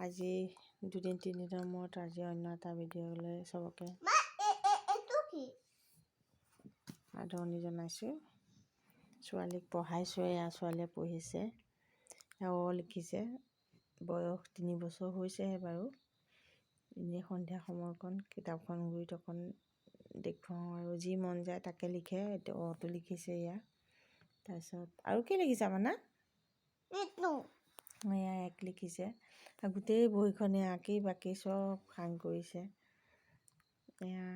আজি দুদিন তিনিদিনৰ মূৰত আজি অন্য এটা ভিডিঅ'লৈ চবকে আদৰণি জনাইছোঁ। ছোৱালীক পঢ়াইছোঁ, এয়া ছোৱালীয়ে পঢ়িছে, লিখিছে। বয়স 3 বছৰ হৈছেহে বাৰু। এনেই সন্ধিয়া সময়কণ কিতাপখন গুৰিত অকণ দেখুৱাওঁ আৰু যি মন যায় তাকে লিখে। এইটো অটো লিখিছে এয়া। তাৰপিছত আৰু কি লিখিছা মানে এয়া এক লিখিছে। গোটেই বহীখনে আঁকি বাকি চব সাং কৰিছে। এয়া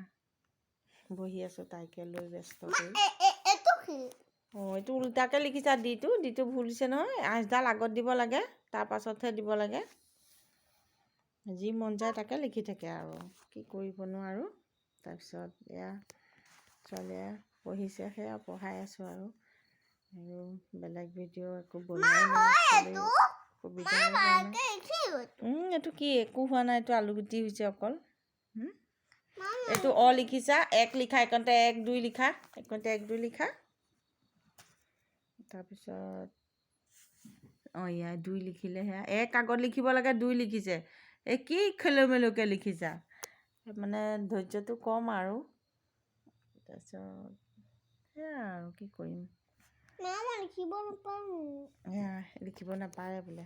বহি আছোঁ তাইকে লৈ ব্যস্ত কৰি। এইটো উল্টাকৈ লিখিছা। ডিটো ভুল দিছে নহয়। আঁচডাল আগত দিব লাগে, তাৰ পাছতহে দিব লাগে। যি মন যায় তাকে লিখি থাকে আৰু কি কৰিবনো আৰু। তাৰপিছত এয়া ছোৱালীয়ে পঢ়িছে, সেয়া পঢ়াই আছোঁ আৰু বেলেগ ভিডিঅ' একো বনোৱাই নাই। এইটো কি একো হোৱা নাই, এইটো আলুগুটি হৈছে অকল। এইটো লিখিছা, এক লিখা, এইকণতে 1 2 লিখা, এইকণতে 1 2 লিখা। তাৰপিছত এয়া 2 লিখিলে, সেয়া 1 আগত লিখিব লাগে, 2 লিখিছে। এই কি খেলমেলকৈ লিখিছা, মানে ধৈৰ্যটো কম আৰু। তাৰপিছত সেয়া আৰু কি কৰিম, লিখিব নাপাৰোঁ। লিখিব নাপাৰে বোলে।